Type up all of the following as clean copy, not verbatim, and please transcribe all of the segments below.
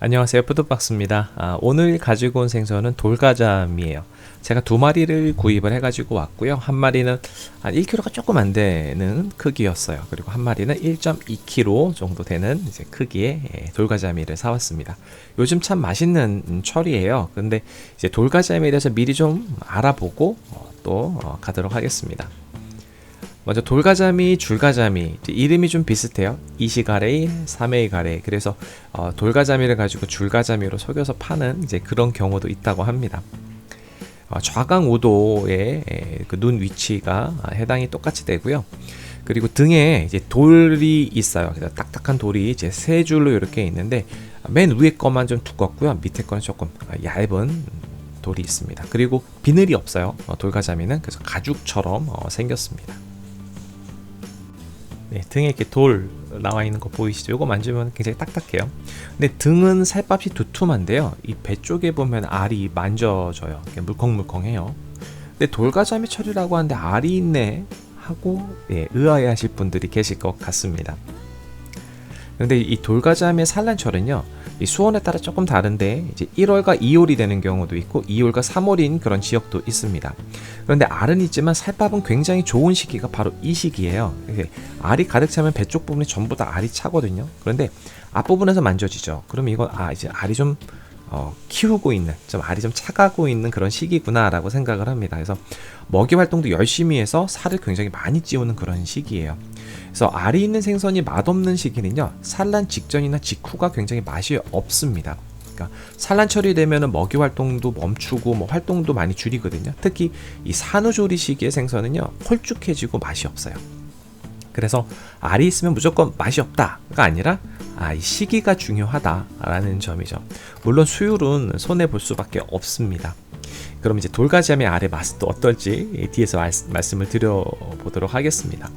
안녕하세요, 푸드박스입니다. 오늘 가지고 온 생선은 돌가잠이에요. 제가 두 마리를 구입을 해가지고 왔고요. 한 마리는 한 1kg가 조금 안 되는 크기였어요. 그리고 한 마리는 1.2kg 정도 되는 이제 크기의 돌가자미를 사왔습니다. 요즘 참 맛있는 철이에요. 근데 이제 돌가자미에 대해서 미리 좀 알아보고 또 가도록 하겠습니다. 먼저 돌가자미, 줄가자미 이름이 좀 비슷해요. 이시가레이, 사메이가레이. 그래서 돌가자미를 가지고 줄가자미로 속여서 파는 이제 그런 경우도 있다고 합니다. 좌강 우도의 그 눈 위치가 해당이 똑같이 되고요. 그리고 등에 이제 돌이 있어요. 그래서 딱딱한 돌이 이제 세 줄로 이렇게 있는데 맨 위에 거만 좀 두껍고요. 밑에 거는 조금 얇은 돌이 있습니다. 그리고 비늘이 없어요. 돌가자미는 그래서 가죽처럼 생겼습니다. 네, 등에 이렇게 돌 나와 있는 거 보이시죠? 이거 만지면 굉장히 딱딱해요. 근데 등은 살밥이 두툼한데요. 이 배 쪽에 보면 알이 만져져요. 물컹물컹해요. 근데 돌가자미 철이라고 하는데 알이 있네 하고 의아해하실 분들이 계실 것 같습니다. 근데 이 돌가자미의 산란철은요, 이 수온에 따라 조금 다른데 이제 1월과 2월이 되는 경우도 있고 2월과 3월인 그런 지역도 있습니다. 그런데 알은 있지만 살밥은 굉장히 좋은 시기가 바로 이 시기예요. 알이 가득 차면 배 쪽 부분이 전부 다 알이 차거든요. 그런데 앞부분에서 만져지죠. 그러면 이건 이제 알이 좀 키우고 있는, 좀 알이 좀 차가고 있는 그런 시기구나라고 생각을 합니다. 그래서 먹이 활동도 열심히 해서 살을 굉장히 많이 찌우는 그런 시기예요. 그래서 알이 있는 생선이 맛없는 시기는요, 산란 직전이나 직후가 굉장히 맛이 없습니다. 그러니까 산란철이 되면은 먹이 활동도 멈추고 뭐 활동도 많이 줄이거든요. 특히 이 산후조리 시기의 생선은요, 홀쭉해지고 맛이 없어요. 그래서 알이 있으면 무조건 맛이 없다가 아니라 이 시기가 중요하다라는 점이죠. 물론 수율은 손해 볼 수밖에 없습니다. 그럼 이제 돌가자미 알의 맛은 또 어떨지 뒤에서 말씀을 드려보도록 하겠습니다.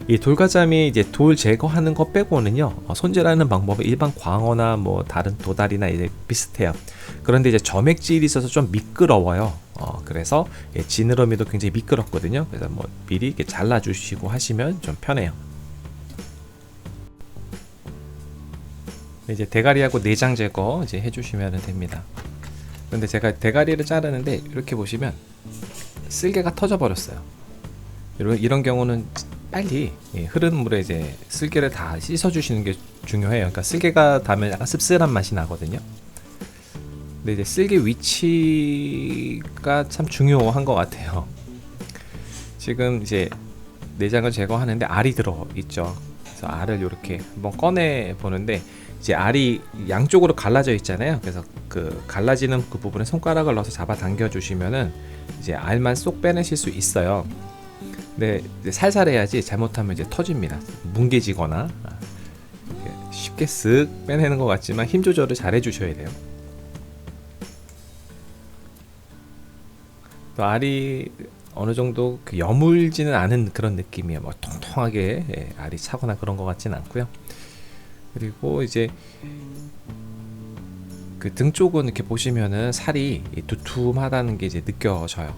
이 돌가자미 이제 돌 제거하는 것 빼고는요, 손질하는 방법은 일반 광어나 뭐 다른 도다리나 이제 비슷해요. 그런데 이제 점액질이 있어서 좀 미끄러워요. 그래서 지느러미도 굉장히 미끄럽거든요. 그래서 뭐 미리 이렇게 잘라주시고 하시면 좀 편해요. 이제 대가리하고 내장 제거 이제 해주시면 됩니다. 근데 제가 대가리를 자르는데 이렇게 보시면 쓸개가 터져 버렸어요. 이런 경우는 빨리 흐르는 물에 이제 쓸개를 다 씻어 주시는 게 중요해요. 그러니까 쓸개가 닿으면 약간 씁쓸한 맛이 나거든요. 근데 이제 쓸개 위치가 참 중요한 것 같아요. 지금 이제 내장을 제거하는데 알이 들어 있죠. 그래서 알을 이렇게 한번 꺼내 보는데 이제 알이 양쪽으로 갈라져 있잖아요. 그래서 그 갈라지는 그 부분에 손가락을 넣어서 잡아 당겨 주시면은 이제 알만 쏙 빼내실 수 있어요. 근데 이제 살살 해야지 잘못하면 이제 터집니다. 뭉개지거나 쉽게 쓱 빼내는 것 같지만 힘 조절을 잘 해주셔야 돼요. 또 알이 어느 정도 여물지는 않은 그런 느낌이에요. 뭐 통통하게 알이 차거나 그런 것 같진 않고요. 그리고 이제 그 등 쪽은 이렇게 보시면은 살이 두툼하다는 게 이제 느껴져요.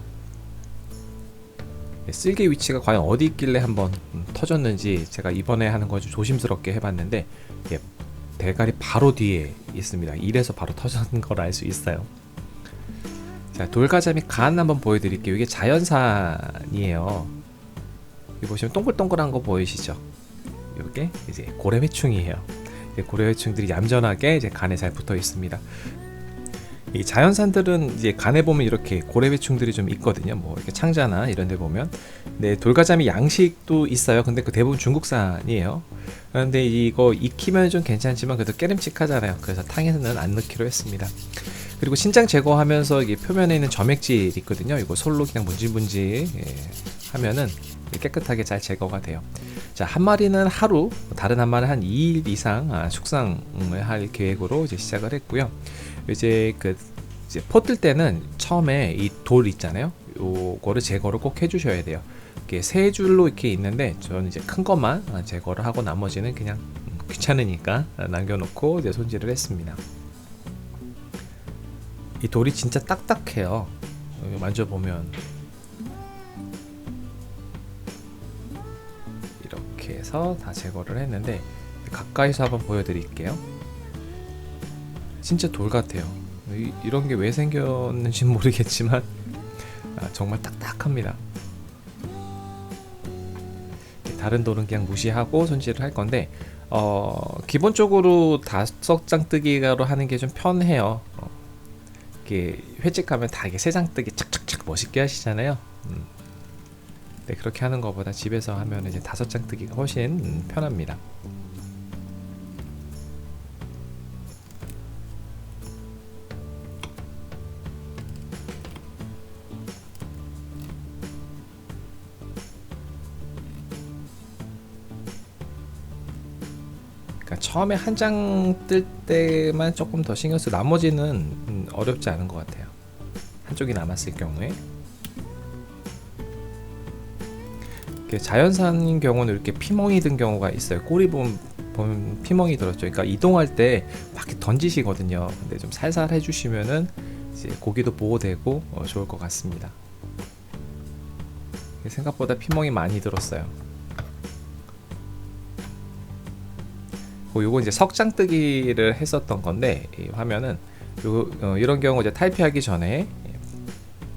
쓸개 위치가 과연 어디 있길래 한번 터졌는지 제가 이번에 하는 거 좀 조심스럽게 해봤는데 대가리 바로 뒤에 있습니다. 이래서 바로 터졌는 걸 알 수 있어요. 자, 돌가자미 간 한번 보여드릴게요. 이게 자연산이에요. 여기 보시면 동글동글한 거 보이시죠? 이게 이제 고래회충이에요. 고래회충들이 얌전하게 이제 간에 잘 붙어 있습니다. 이 자연산들은 이제 간에 보면 이렇게 고래회충들이 좀 있거든요. 뭐 이렇게 창자나 이런 데 보면. 네, 돌가자미 양식도 있어요. 근데 그 대부분 중국산이에요. 그런데 이거 익히면 좀 괜찮지만 그래도 깨름칙하잖아요. 그래서 탕에는 안 넣기로 했습니다. 그리고 신장 제거하면서 이게 표면에 있는 점액질이 있거든요. 이거 솔로 그냥 문질문질 하면은 깨끗하게 잘 제거가 돼요. 자, 한 마리는 하루, 다른 한 마리는 한 2일 이상 숙성을 할 계획으로 이제 시작을 했고요. 이제 이제 포 뜰 때는 처음에 이 돌 있잖아요. 요거를 제거를 꼭 해주셔야 돼요. 이게 세 줄로 이렇게 있는데 저는 이제 큰 것만 제거를 하고 나머지는 그냥 귀찮으니까 남겨놓고 이제 손질을 했습니다. 이 돌이 진짜 딱딱해요. 만져보면 이렇게 해서 다 제거를 했는데 가까이서 한번 보여드릴게요. 진짜 돌 같아요. 이런 게 왜 생겼는지 모르겠지만 정말 딱딱합니다. 다른 돌은 그냥 무시하고 손질을 할 건데 기본적으로 5장뜨기로 하는 게 좀 편해요. 이렇게 횟집가면 다 이게 3장뜨기 착착착 멋있게 하시잖아요. 네, 그렇게 하는 것보다 집에서 하면 이제 5장뜨기가 훨씬 편합니다. 처음에 한 장 뜰 때만 조금 더 신경 쓰고 나머지는 어렵지 않은 것 같아요. 한쪽이 남았을 경우에. 자연산인 경우는 이렇게 피멍이 든 경우가 있어요. 꼬리 보면 피멍이 들었죠. 그러니까 이동할 때 막 던지시거든요. 근데 좀 살살 해주시면은 이제 고기도 보호되고 좋을 것 같습니다. 생각보다 피멍이 많이 들었어요. 요거 이제 석장뜨기를 했었던 건데, 이 화면은 이런 경우 이제 탈피하기 전에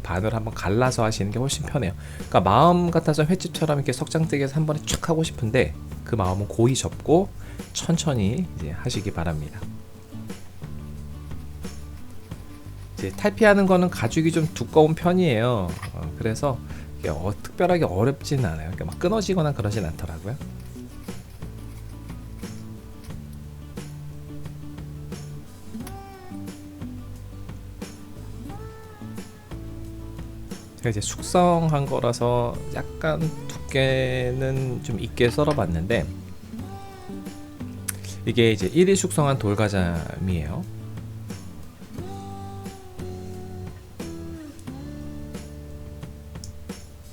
반을 한번 갈라서 하시는 게 훨씬 편해요. 그러니까 마음 같아서 횟집처럼 이렇게 석장뜨기해서 한 번에 쭉 하고 싶은데 그 마음은 고이 접고 천천히 이제 하시기 바랍니다. 이제 탈피하는 거는 가죽이 좀 두꺼운 편이에요. 그래서 특별하게 어렵지는 않아요. 그러니까 막 끊어지거나 그러진 않더라고요. 이제 숙성한 거라서 약간 두께는 좀 있게 썰어봤는데 이게 이제 1일 숙성한 돌가잠이에요.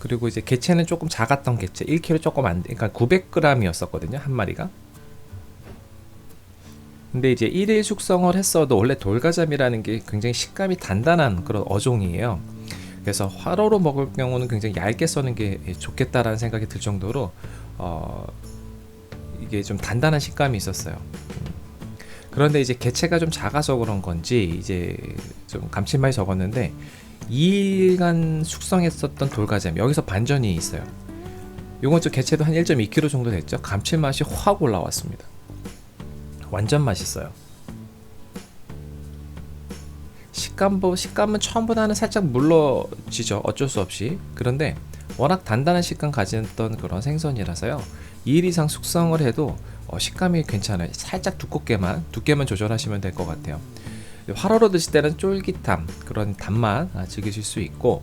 그리고 이제 개체는 조금 작았던 개체, 1kg 조금 안 돼, 그러니까 900g이었었거든요, 한 마리가. 근데 이제 1일 숙성을 했어도 원래 돌가잠이라는 게 굉장히 식감이 단단한 그런 어종이에요. 그래서 화로로 먹을 경우는 굉장히 얇게 써는 게 좋겠다라는 생각이 들 정도로 이게 좀 단단한 식감이 있었어요. 그런데 이제 개체가 좀 작아서 그런 건지 이제 좀 감칠맛이 적었는데 2일간 숙성했었던 돌가잼 여기서 반전이 있어요. 요건 좀 개체도 한 1.2kg 정도 됐죠. 감칠맛이 확 올라왔습니다. 완전 맛있어요. 식감은 처음보다는 살짝 물러지죠. 어쩔 수 없이. 그런데 워낙 단단한 식감 가졌던 그런 생선이라서요. 2일 이상 숙성을 해도 식감이 괜찮아요. 살짝 두께만 조절하시면 될 것 같아요. 화로로 드실 때는 쫄깃함, 그런 단맛 즐기실 수 있고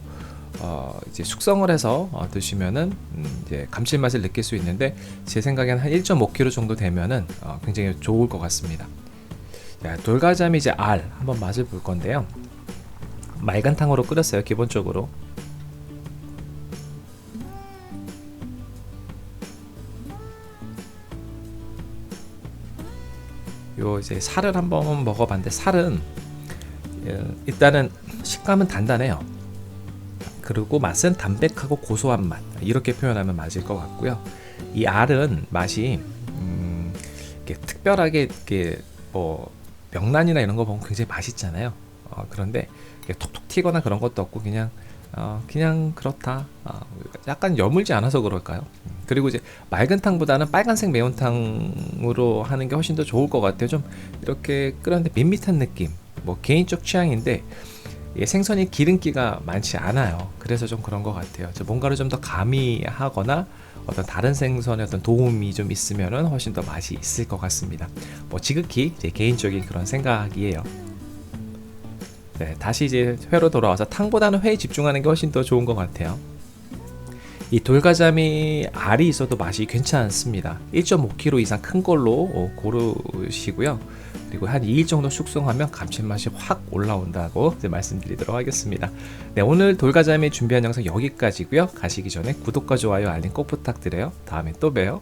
이제 숙성을 해서 드시면은 이제 감칠맛을 느낄 수 있는데 제 생각에는 한 1.5kg 정도 되면은 굉장히 좋을 것 같습니다. 자, 돌가잠이 이제 알 한번 맛을 볼 건데요. 맑은 탕으로 끓였어요. 기본적으로. 요 이제 살을 한번 먹어봤는데 살은 일단은 식감은 단단해요. 그리고 맛은 담백하고 고소한 맛, 이렇게 표현하면 맞을 것 같고요. 이 알은 맛이 이렇게 특별하게 이렇게 뭐 명란이나 이런 거 보면 굉장히 맛있잖아요. 그런데 톡톡 튀거나 그런 것도 없고 그냥 그렇다. 약간 여물지 않아서 그럴까요? 그리고 이제 맑은 탕보다는 빨간색 매운탕으로 하는 게 훨씬 더 좋을 것 같아요. 좀 이렇게 끓였는데 밋밋한 느낌. 뭐 개인적 취향인데 생선이 기름기가 많지 않아요. 그래서 좀 그런 것 같아요. 뭔가를 좀 더 가미하거나 어떤 다른 생선의 어떤 도움이 좀 있으면은 훨씬 더 맛이 있을 것 같습니다. 뭐 지극히 제 개인적인 그런 생각이에요. 네, 다시 이제 회로 돌아와서 탕보다는 회에 집중하는 게 훨씬 더 좋은 것 같아요. 이 돌가자미 알이 있어도 맛이 괜찮습니다. 1.5kg 이상 큰 걸로 고르시고요. 그리고 한 2일 정도 숙성하면 감칠맛이 확 올라온다고 이제 말씀드리도록 하겠습니다. 네, 오늘 돌가자미 준비한 영상 여기까지고요. 가시기 전에 구독과 좋아요, 알림 꼭 부탁드려요. 다음에 또 봬요.